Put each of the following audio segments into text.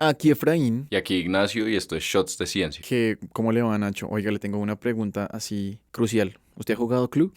Aquí Efraín, Y aquí Ignacio y esto es Shots de Ciencia. ¿cómo le va, Nacho? Oiga, le tengo una pregunta así crucial. ¿Usted ha jugado Clue?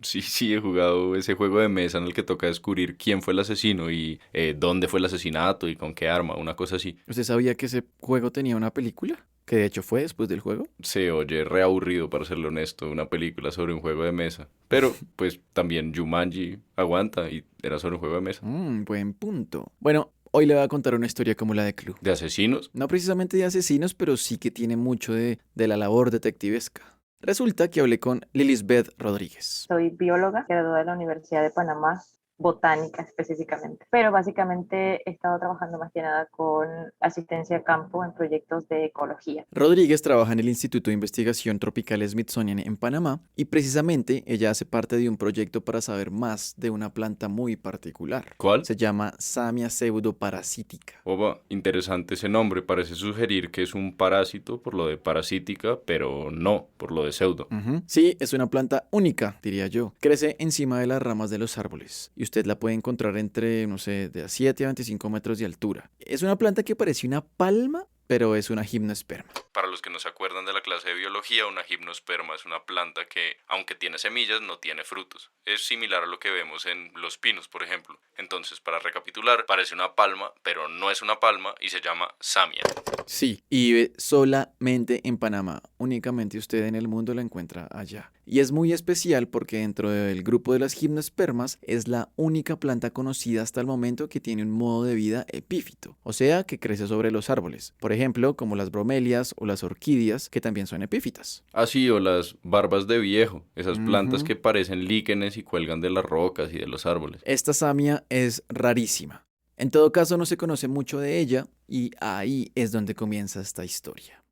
Sí, he jugado ese juego de mesa en el que toca descubrir quién fue el asesino y dónde fue el asesinato y con qué arma, una cosa así. ¿Usted sabía que ese juego tenía una película? Que de hecho fue después del juego. Se oye reaburrido, para serlo honesto, una película sobre un juego de mesa. Pero, pues, también Jumanji aguanta y era sobre un juego de mesa. Buen punto. Bueno, hoy le voy a contar una historia como la de Clue. ¿De asesinos? No precisamente de asesinos, pero sí que tiene mucho de la labor detectivesca. Resulta que hablé con Lilisbeth Rodríguez. Soy bióloga, graduada de la Universidad de Panamá, botánica específicamente, pero básicamente he estado trabajando más que nada con asistencia a campo en proyectos de ecología. Rodríguez trabaja en el Instituto de Investigación Tropical Smithsonian en Panamá y precisamente ella hace parte de un proyecto para saber más de una planta muy particular. ¿Cuál? Se llama Samia pseudoparasítica. Oba, interesante ese nombre. Parece sugerir que es un parásito por lo de parasítica, pero no por lo de pseudo. Sí, es una planta única, diría yo. Crece encima de las ramas de los árboles y usted la puede encontrar entre, no sé, de a 7 a 25 metros de altura. Es una planta que parece una palma, pero es una gimnosperma. Para los que no se acuerdan de la clase de biología, una gimnosperma es una planta que, aunque tiene semillas, no tiene frutos. Es similar a lo que vemos en los pinos, por ejemplo. Entonces, para recapitular, parece una palma, pero no es una palma y se llama samia. Sí, y vive solamente en Panamá. Únicamente usted en el mundo la encuentra allá. Y es muy especial porque dentro del grupo de las gimnospermas es la única planta conocida hasta el momento que tiene un modo de vida epífito, o sea, que crece sobre los árboles. Por ejemplo, como las bromelias o las orquídeas, que también son epífitas. Así, o las barbas de viejo, esas plantas Ujú. que parecen líquenes y cuelgan de las rocas y de los árboles. Esta samia es rarísima. En todo caso, no se conoce mucho de ella y ahí es donde comienza esta historia.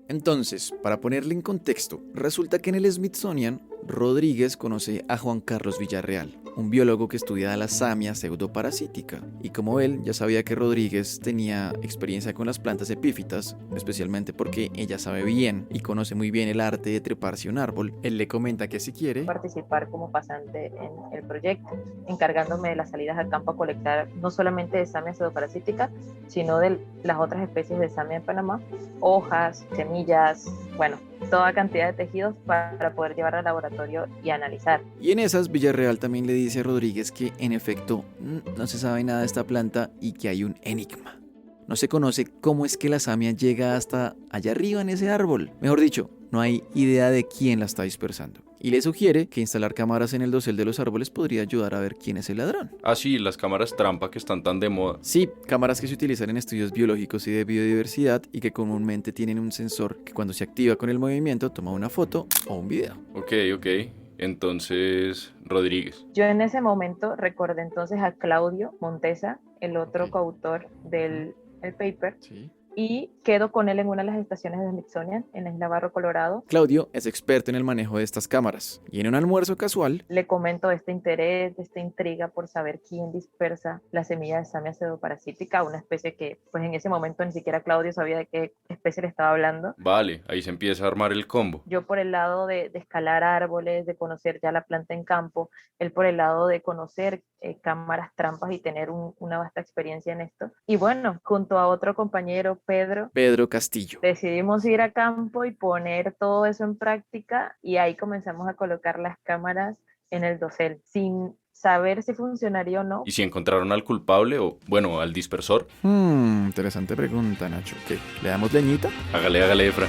Entonces, para ponerle en contexto, resulta que en el Smithsonian, Rodríguez conoce a Juan Carlos Villarreal, un biólogo que estudia la samia pseudoparasítica. Y como él, ya sabía que Rodríguez tenía experiencia con las plantas epífitas, especialmente porque ella sabe bien y conoce muy bien el arte de treparse a un árbol, él le comenta que si quiere Participar como pasante en el proyecto, encargándome de las salidas al campo a colectar no solamente de Samia pseudoparasítica, sino de las otras especies de Samia en Panamá, hojas, semillas, bueno, toda cantidad de tejidos para poder llevar al laboratorio y analizar. Y en esas, Villarreal también le dice a Rodríguez que en efecto no se sabe nada de esta planta y que hay un enigma. No se conoce cómo es que la samia llega hasta allá arriba en ese árbol. Mejor dicho, no hay idea de quién la está dispersando. Y le sugiere que instalar cámaras en el dosel de los árboles podría ayudar a ver quién es el ladrón. Así, las cámaras trampa que están tan de moda. Sí, cámaras que se utilizan en estudios biológicos y de biodiversidad y que comúnmente tienen un sensor que cuando se activa con el movimiento toma una foto o un video. Ok. Entonces, Rodríguez. Yo en ese momento recordé entonces a Claudio Montesa, el otro Ok. coautor del el paper, Sí. y quedo con él en una de las estaciones de Smithsonian, en la isla Barro Colorado. Claudio es experto en el manejo de estas cámaras y en un almuerzo casual Le comento de este interés, de esta intriga por saber quién dispersa la semilla de Samia pseudoparasítica, una especie que pues en ese momento ni siquiera Claudio sabía de qué especie le estaba hablando. Vale, ahí se empieza a armar el combo. Yo por el lado de escalar árboles, de conocer ya la planta en campo, él por el lado de conocer cámaras trampas y tener una vasta experiencia en esto. Y bueno, junto a otro compañero, Pedro Castillo. decidimos ir a campo y poner todo eso en práctica y ahí comenzamos a colocar las cámaras en el dosel sin saber si funcionaría o no. ¿Y si encontraron al culpable o, bueno, al dispersor? Interesante pregunta, Nacho. ¿Qué? ¿Le damos leñita? Hágale, Efra.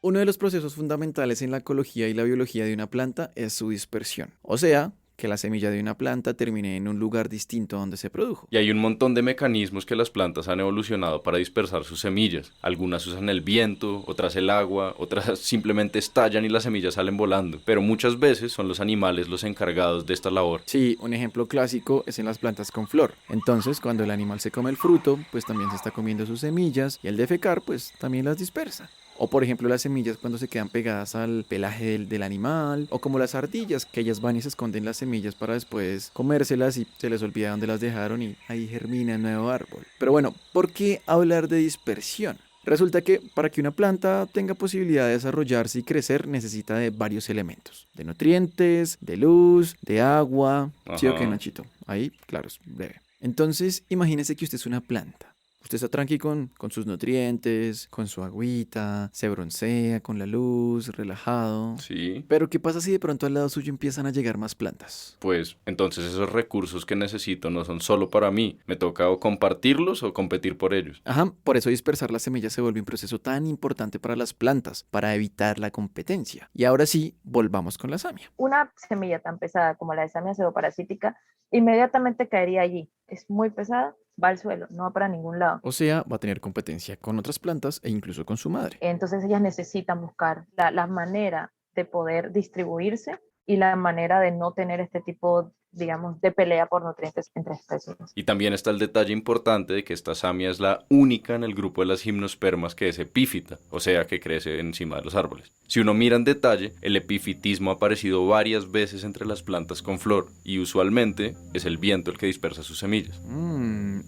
Uno de los procesos fundamentales en la ecología y la biología de una planta es su dispersión. O sea, que la semilla de una planta termine en un lugar distinto donde se produjo. Y hay un montón de mecanismos que las plantas han evolucionado para dispersar sus semillas. Algunas usan el viento, otras el agua, otras simplemente estallan y las semillas salen volando. Pero muchas veces son los animales los encargados de esta labor. Sí, un ejemplo clásico es en las plantas con flor. Entonces, cuando el animal se come el fruto, pues también se está comiendo sus semillas y al defecar, pues también las dispersa. O por ejemplo las semillas cuando se quedan pegadas al pelaje del animal, o como las ardillas, que ellas van y se esconden las semillas para después comérselas y se les olvida dónde las dejaron y ahí germina el nuevo árbol. Pero bueno, ¿por qué hablar de dispersión? Resulta que para que una planta tenga posibilidad de desarrollarse y crecer necesita de varios elementos, de nutrientes, de luz, de agua. ¿Sí o qué, Ajá. Nachito? Ahí, claro, es breve. Entonces, imagínese que usted es una planta. Usted está tranqui con sus nutrientes, con su agüita, se broncea con la luz, relajado. Sí. Pero ¿qué pasa si de pronto al lado suyo empiezan a llegar más plantas? Pues entonces esos recursos que necesito no son solo para mí. Me toca o compartirlos o competir por ellos. Ajá, por eso dispersar las semillas se vuelve un proceso tan importante para las plantas, para evitar la competencia. Y ahora sí, volvamos con la samia. Una semilla tan pesada como la de Samia pseudoparasítica inmediatamente caería allí. Es muy pesada, va al suelo, no va para ningún lado. O sea, va a tener competencia con otras plantas e incluso con su madre. Entonces ellas necesitan buscar la manera de poder distribuirse y la manera de no tener este tipo, digamos, de pelea por nutrientes entre especies. Y también está el detalle importante de que esta samia es la única en el grupo de las gimnospermas que es epífita, o sea que crece encima de los árboles. Si uno mira en detalle, el epifitismo ha aparecido varias veces entre las plantas con flor y usualmente es el viento el que dispersa sus semillas.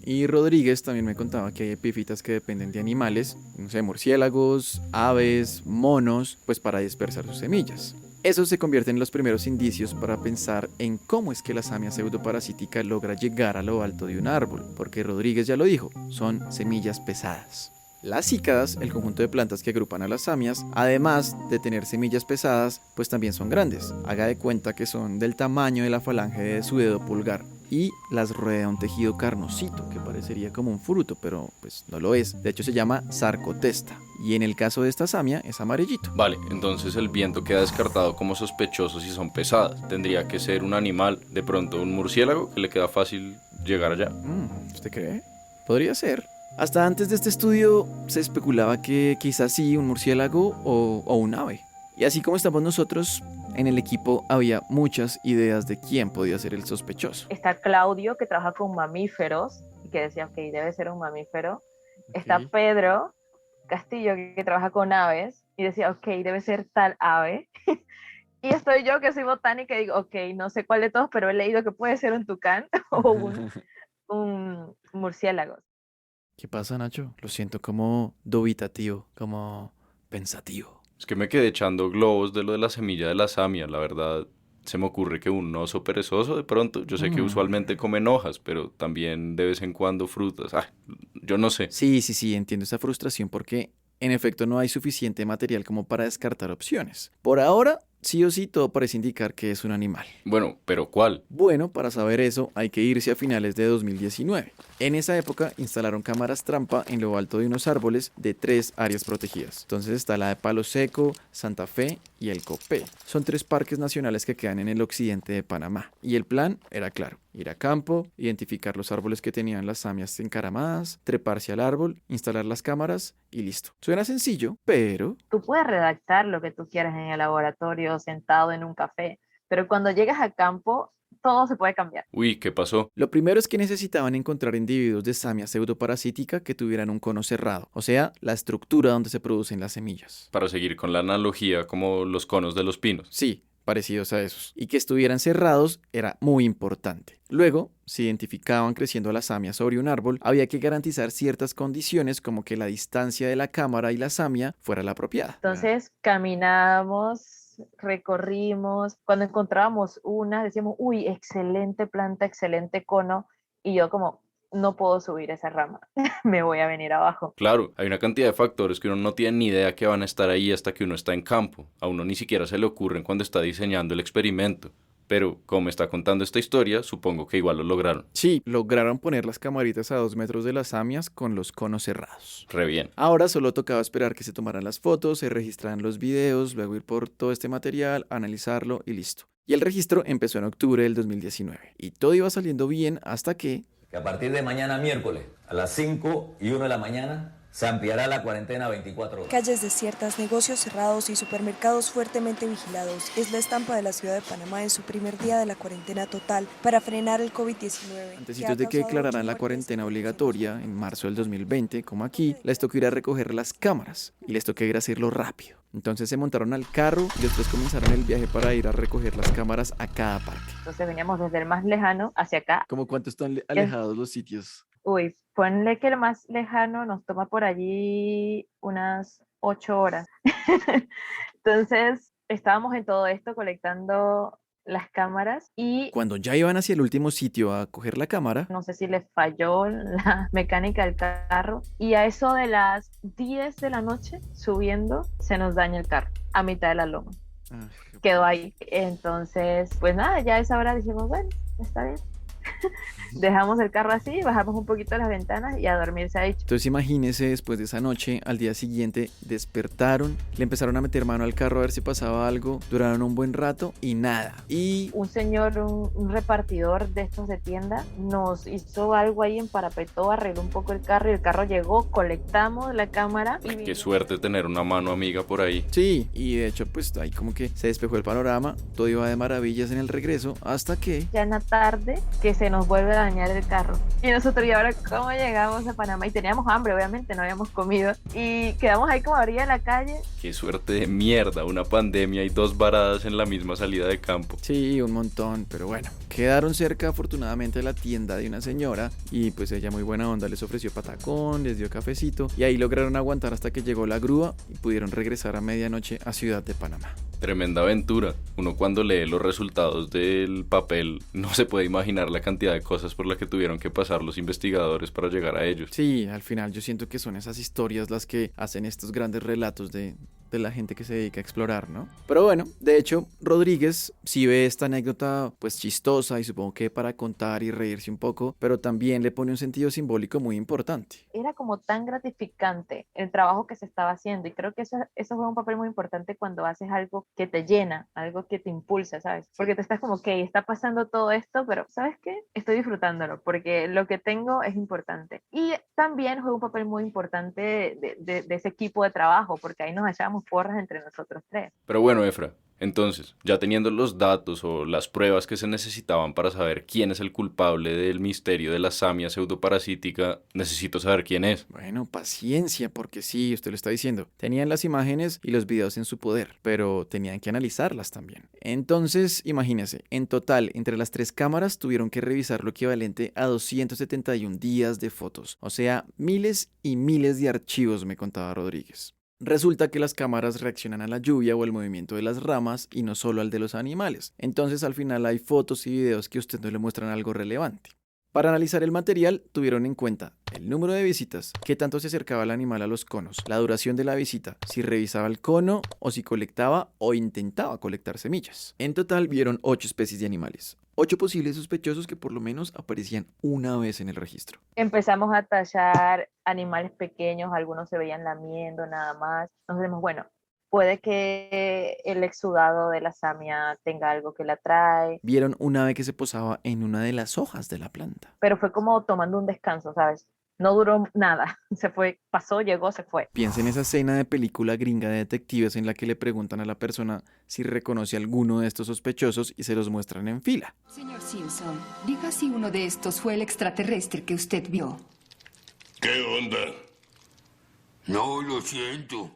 Y Rodríguez también me contaba que hay epífitas que dependen de animales, no sé, murciélagos, aves, monos, pues para dispersar sus semillas. Eso se convierte en los primeros indicios para pensar en cómo es que la samia pseudoparasítica logra llegar a lo alto de un árbol, porque Rodríguez ya lo dijo, son semillas pesadas. Las cícadas, el conjunto de plantas que agrupan a las samias, además de tener semillas pesadas, pues también son grandes. Haga de cuenta que son del tamaño de la falange de su dedo pulgar y las rodea un tejido carnosito que parecería como un fruto, pero pues no lo es. De hecho se llama sarcotesta y en el caso de esta samia es amarillito. Vale, entonces el viento queda descartado como sospechoso si son pesadas. Tendría que ser un animal, de pronto un murciélago, que le queda fácil llegar allá. ¿Usted cree? Podría ser. Hasta antes de este estudio se especulaba que quizás sí un murciélago o un ave. Y así como estamos nosotros, en el equipo había muchas ideas de quién podía ser el sospechoso. Está Claudio, que trabaja con mamíferos, y que decía, ok, debe ser un mamífero. Está Pedro Castillo, que trabaja con aves, y decía, ok, debe ser tal ave. Y estoy yo, que soy botánica, y digo, ok, no sé cuál de todos, pero he leído que puede ser un tucán o un murciélago. ¿Qué pasa, Nacho? Lo siento como dubitativo, como pensativo. Es que me quedé echando globos de lo de la semilla de la samia, la verdad. Se me ocurre que un oso perezoso de pronto, yo sé que usualmente comen hojas, pero también de vez en cuando frutas. Yo no sé. Sí, entiendo esa frustración porque en efecto no hay suficiente material como para descartar opciones. Por ahora, sí o sí, todo parece indicar que es un animal. Bueno, pero ¿cuál? Bueno, para saber eso hay que irse a finales de 2019. En esa época instalaron cámaras trampa en lo alto de unos árboles de 3 áreas protegidas. Entonces está la de Palo Seco, Santa Fe y el Copé. Son 3 parques nacionales que quedan en el occidente de Panamá. Y el plan era claro: ir a campo, identificar los árboles que tenían las samias encaramadas, treparse al árbol, instalar las cámaras y listo. Suena sencillo, pero... Tú puedes redactar lo que tú quieras en el laboratorio, sentado en un café, pero cuando llegas a campo, todo se puede cambiar. Uy, ¿qué pasó? Lo primero es que necesitaban encontrar individuos de samia pseudoparasítica que tuvieran un cono cerrado, o sea, la estructura donde se producen las semillas. Para seguir con la analogía, como los conos de los pinos. Sí, parecidos a esos. Y que estuvieran cerrados era muy importante. Luego, si identificaban creciendo las samias sobre un árbol, había que garantizar ciertas condiciones como que la distancia de la cámara y la samia fuera la apropiada. Entonces caminábamos, recorrimos, cuando encontrábamos una decíamos, uy, excelente planta, excelente cono, y yo como, no puedo subir esa rama, me voy a venir abajo. Claro, hay una cantidad de factores que uno no tiene ni idea que van a estar ahí hasta que uno está en campo. A uno ni siquiera se le ocurren cuando está diseñando el experimento. Pero, como me está contando esta historia, supongo que igual lo lograron. Sí, lograron poner las camaritas a 2 metros de las samias con los conos cerrados. Re bien. Ahora solo tocaba esperar que se tomaran las fotos, se registraran los videos, luego ir por todo este material, analizarlo y listo. Y el registro empezó en octubre del 2019. Y todo iba saliendo bien hasta que a partir de mañana miércoles a las 5:01 de la mañana se ampliará la cuarentena a 24 horas. Calles desiertas, negocios cerrados y supermercados fuertemente vigilados es la estampa de la ciudad de Panamá en su primer día de la cuarentena total para frenar el COVID-19. Antecitos de que declararan la cuarentena obligatoria en marzo del 2020, como aquí, les tocó ir a recoger las cámaras y les tocó ir a hacerlo rápido. Entonces se montaron al carro y después comenzaron el viaje para ir a recoger las cámaras a cada parque. Entonces veníamos desde el más lejano hacia acá. ¿Cómo cuánto están alejados los sitios? Uy, ponle que el más lejano nos toma por allí unas 8 horas. Entonces, estábamos en todo esto colectando las cámaras y Cuando ya iban hacia el último sitio a coger la cámara, no sé si les falló la mecánica del carro y a eso de las 10 de la noche subiendo se nos daña el carro a mitad de la loma. ah, Quedó ahí. Entonces, pues nada, ya a esa hora dijimos, bueno, está bien. Dejamos el carro así, bajamos un poquito las ventanas y a dormir se ha dicho. entonces imagínese, después de esa noche, al día siguiente, despertaron, le empezaron a meter mano al carro a ver si pasaba algo, duraron un buen rato y nada. Y Un señor, un repartidor de estos de tienda, nos hizo algo ahí en parapetó, arregló un poco el carro y el carro llegó, colectamos la cámara y Qué suerte tener una mano amiga por ahí. sí, y de hecho pues ahí como que se despejó el panorama, todo iba de maravillas en el regreso, hasta que ya en la tarde que se nos vuelve a dañar el carro. Y nosotros, ¿y ahora cómo llegamos a Panamá? Y teníamos hambre, obviamente, no habíamos comido. Y quedamos ahí como a orilla de la calle. Qué suerte de mierda, una pandemia y 2 varadas en la misma salida de campo. sí, un montón, pero bueno, quedaron cerca afortunadamente de la tienda de una señora y pues ella muy buena onda les ofreció patacón, les dio cafecito y ahí lograron aguantar hasta que llegó la grúa y pudieron regresar a medianoche a Ciudad de Panamá. Tremenda aventura. Uno cuando lee los resultados del papel no se puede imaginar la cantidad de cosas por las que tuvieron que pasar los investigadores para llegar a ellos. Sí, al final yo siento que son esas historias las que hacen estos grandes relatos de la gente que se dedica a explorar, ¿no? Pero bueno, de hecho, Rodríguez sí ve esta anécdota pues chistosa y supongo que para contar y reírse un poco, pero también le pone un sentido simbólico muy importante. Era como tan gratificante el trabajo que se estaba haciendo y creo que eso juega un papel muy importante cuando haces algo que te llena, algo que te impulsa, ¿sabes? Porque te estás como, ok, está pasando todo esto, pero ¿sabes qué? Estoy disfrutándolo porque lo que tengo es importante. Y también juega un papel muy importante de ese equipo de trabajo porque ahí nos echábamos porras entre nosotros tres. Pero bueno, Efra, entonces, ya teniendo los datos o las pruebas que se necesitaban para saber quién es el culpable del misterio de la samia pseudoparasítica, necesito saber quién es. Bueno, paciencia, porque sí, usted lo está diciendo. Tenían las imágenes y los videos en su poder, pero tenían que analizarlas también. Entonces, imagínense, en total, entre las 3 cámaras tuvieron que revisar lo equivalente a 271 días de fotos. O sea, miles y miles de archivos, me contaba Rodríguez. Resulta que las cámaras reaccionan a la lluvia o al movimiento de las ramas y no solo al de los animales. Entonces al final hay fotos y videos que a usted no le muestran algo relevante. Para analizar el material tuvieron en cuenta el número de visitas, qué tanto se acercaba el animal a los conos, la duración de la visita, si revisaba el cono o si colectaba o intentaba colectar semillas. En total vieron 8 especies de animales, 8 posibles sospechosos que por lo menos aparecían una vez en el registro. Empezamos a tallar animales pequeños, algunos se veían lamiendo nada más. Nos dijimos, bueno, puede que el exudado de la samia tenga algo que la atrae, Vieron un ave que se posaba en una de las hojas de la planta. pero fue como tomando un descanso, ¿sabes? No duró nada, se fue, pasó, llegó, se fue. Piensa en esa escena de película gringa de detectives en la que le preguntan a la persona si reconoce a alguno de estos sospechosos y se los muestran en fila. Señor Simpson, diga si uno de estos fue el extraterrestre que usted vio. ¿Qué onda? No, lo siento.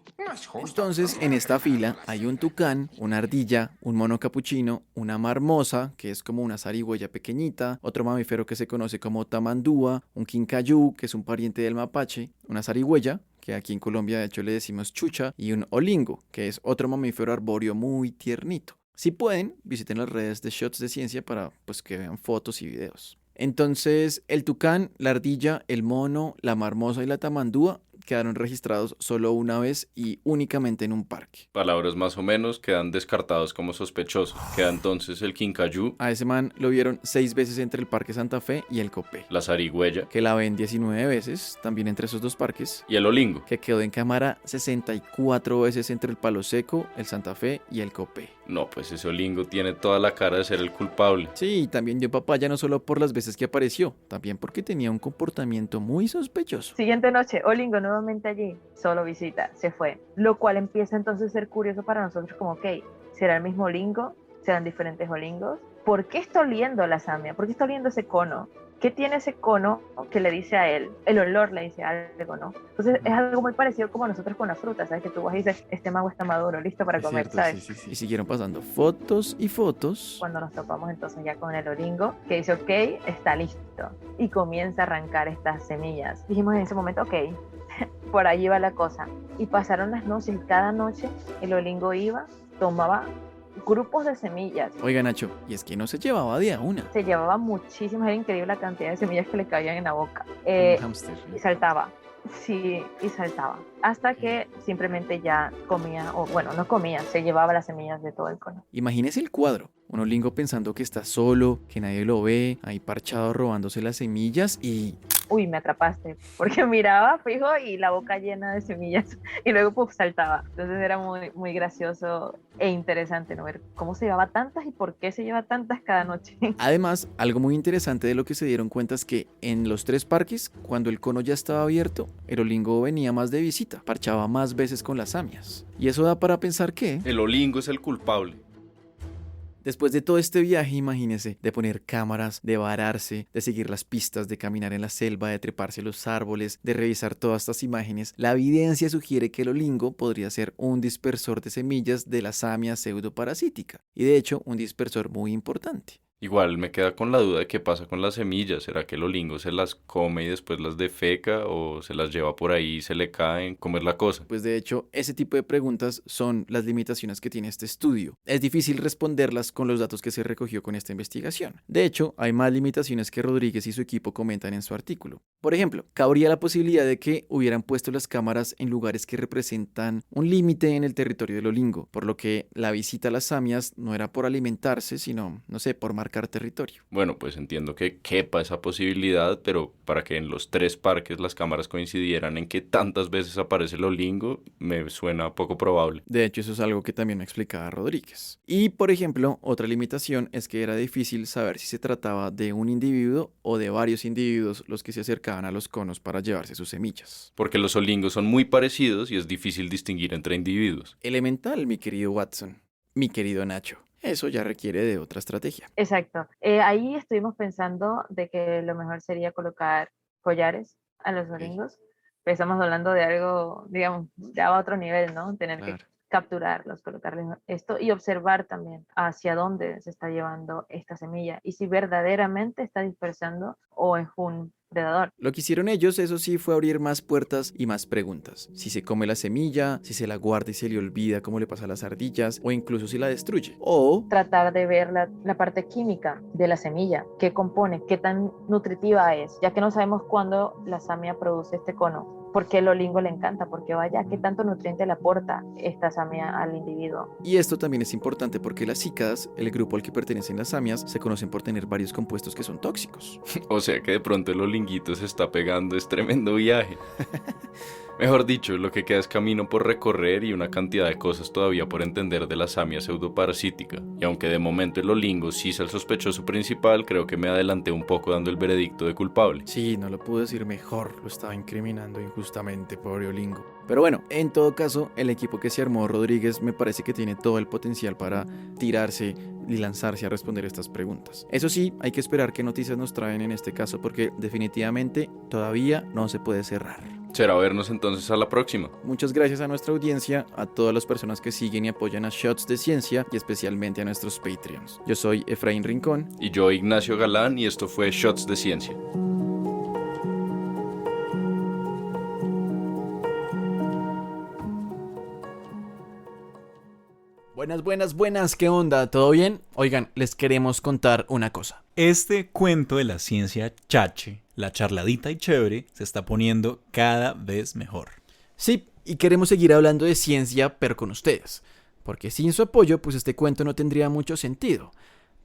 Entonces, en esta fila hay un tucán, una ardilla, un mono capuchino, una marmosa, que es como una zarigüeya pequeñita, otro mamífero que se conoce como tamandúa, un quincayú, que es un pariente del mapache, una zarigüeya, que aquí en Colombia de hecho le decimos chucha, y un olingo, que es otro mamífero arbóreo muy tiernito. Si pueden, visiten las redes de Shots de Ciencia para pues, que vean fotos y videos. Entonces, el tucán, la ardilla, el mono, la marmosa y la tamandúa quedaron registrados solo una vez y únicamente en un parque. Palabras más o menos quedan descartados como sospechosos. Queda entonces el quincayú, A ese man lo vieron 6 veces entre el Parque Santa Fe y el Copé, la zarigüeya que la ven 19 veces, también entre esos 2 parques, y el olingo. que quedó en cámara 64 veces entre el Palo Seco, el Santa Fe y el Copé. No, pues ese olingo tiene toda la cara de ser el culpable. Sí, también dio papaya no solo por las veces que apareció, también porque tenía un comportamiento muy sospechoso. Siguiente noche, Olingo nuevamente allí, solo visita, se fue. Lo cual empieza entonces a ser curioso para nosotros como, ok, ¿será el mismo Olingo? ¿Serán diferentes Olingos? ¿Por qué está oliendo la samia? ¿Por qué está oliendo ese cono? ¿qué tiene ese cono que le dice a él? El olor le dice algo, ¿no? Entonces es algo muy parecido como nosotros con la fruta, ¿sabes? Que tú vas y dices, este mango está maduro, listo para Es comer, cierto, ¿sabes? sí. Y siguieron pasando fotos y fotos. Cuando nos topamos entonces ya con el olingo, que dice, ok, está listo. Y comienza a arrancar estas semillas. Dijimos en ese momento, ok, por ahí va la cosa. Y pasaron las noches y cada noche el olingo iba, tomaba grupos de semillas. Oiga, Nacho, y es que no se llevaba de a una. Se llevaba muchísimas, era increíble la cantidad de semillas que le caían en la boca. Un hámster. Y saltaba. Sí, y saltaba. Hasta que simplemente ya comía, o bueno, no comía, se llevaba las semillas de todo el cono. Imagínese el cuadro. Un olingo pensando que está solo, que nadie lo ve, ahí parchado robándose las semillas y... Uy, me atrapaste, porque miraba fijo y la boca llena de semillas y luego pues saltaba. Entonces era muy, muy gracioso e interesante, ¿no? Ver cómo se llevaba tantas y por qué se lleva tantas cada noche. Además, algo muy interesante de lo que se dieron cuenta es que en los 3 parques, cuando el cono ya estaba abierto, el olingo venía más de visita, parchaba más veces con las samias. Y eso da para pensar que... El olingo es el culpable. Después de todo este viaje, imagínese, de poner cámaras, de vararse, de seguir las pistas, de caminar en la selva, de treparse a los árboles, de revisar todas estas imágenes, la evidencia sugiere que el olingo podría ser un dispersor de semillas de la samia pseudoparasítica, y de hecho un dispersor muy importante. Igual me queda con la duda de qué pasa con las semillas. ¿Será que el olingo se las come y después las defeca o se las lleva por ahí y se le caen? ¿Cómo es la cosa? Pues de hecho, ese tipo de preguntas son las limitaciones que tiene este estudio. Es difícil responderlas con los datos que se recogió con esta investigación. De hecho, hay más limitaciones que Rodríguez y su equipo comentan en su artículo. Por ejemplo, cabría la posibilidad de que hubieran puesto las cámaras en lugares que representan un límite en el territorio del olingo, por lo que la visita a las samias no era por alimentarse, sino, no sé, por marcar territorio. Bueno, pues entiendo que quepa esa posibilidad, pero para que en los 3 parques las cámaras coincidieran en que tantas veces aparece el olingo, me suena poco probable. De hecho, eso es algo que también me explicaba Rodríguez. Y, por ejemplo, otra limitación es que era difícil saber si se trataba de un individuo o de varios individuos los que se acercaban a los conos para llevarse sus semillas. Porque los olingos son muy parecidos y es difícil distinguir entre individuos. Elemental, mi querido Watson. Mi querido Nacho. Eso ya requiere de otra estrategia. Exacto. Ahí estuvimos pensando de que lo mejor sería colocar collares a los olingos. Pero estamos hablando de algo, digamos, ya a otro nivel, ¿no? Tener que capturarlos, colocarles esto y observar también hacia dónde se está llevando esta semilla y si verdaderamente está dispersando o es un predador. Lo que hicieron ellos, eso sí, fue abrir más puertas y más preguntas. Si se come la semilla, si se la guarda y se le olvida, cómo le pasa a las ardillas, o incluso si la destruye. O tratar de ver la parte química de la semilla, qué compone, qué tan nutritiva es, ya que no sabemos cuándo la samia produce este cono. ¿Por qué el olingo le encanta? Porque vaya, ¿qué tanto nutriente le aporta esta samia al individuo? Y esto también es importante porque las cícadas, el grupo al que pertenecen las samias, se conocen por tener varios compuestos que son tóxicos. O sea que de pronto el olinguito se está pegando, es tremendo viaje. Mejor dicho, lo que queda es camino por recorrer y una cantidad de cosas todavía por entender de la samia pseudoparasítica. Y aunque de momento el olingo sí es el sospechoso principal, creo que me adelanté un poco dando el veredicto de culpable. Sí, no lo pude decir mejor, lo estaba incriminando injustamente, pobre olingo. Pero bueno, en todo caso, el equipo que se armó Rodríguez me parece que tiene todo el potencial para tirarse y lanzarse a responder estas preguntas. Eso sí, hay que esperar qué noticias nos traen en este caso porque definitivamente todavía no se puede cerrar. Será vernos entonces a la próxima. Muchas gracias a nuestra audiencia, a todas las personas que siguen y apoyan a Shots de Ciencia y especialmente a nuestros Patreons. Yo soy Efraín Rincón. Y yo Ignacio Galán y esto fue Shots de Ciencia. Buenas, ¿qué onda? ¿Todo bien? Oigan, les queremos contar una cosa. Este cuento de la ciencia chache, la charladita y chévere, se está poniendo cada vez mejor. Sí, y queremos seguir hablando de ciencia, pero con ustedes. Porque sin su apoyo, pues este cuento no tendría mucho sentido.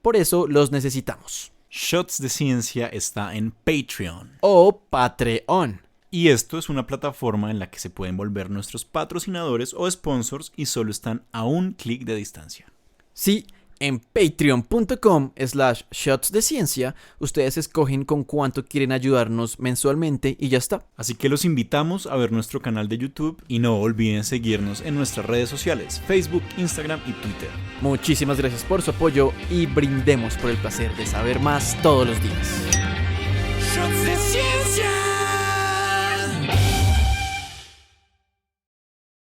Por eso los necesitamos. Shots de Ciencia está en Patreon. O Patreon. Y esto es una plataforma en la que se pueden volver nuestros patrocinadores o sponsors y solo están a un clic de distancia. Sí, en patreon.com/shots de ciencia ustedes escogen con cuánto quieren ayudarnos mensualmente y ya está. Así que los invitamos a ver nuestro canal de YouTube y no olviden seguirnos en nuestras redes sociales, Facebook, Instagram y Twitter. Muchísimas gracias por su apoyo y brindemos por el placer de saber más todos los días. Shots de ciencia.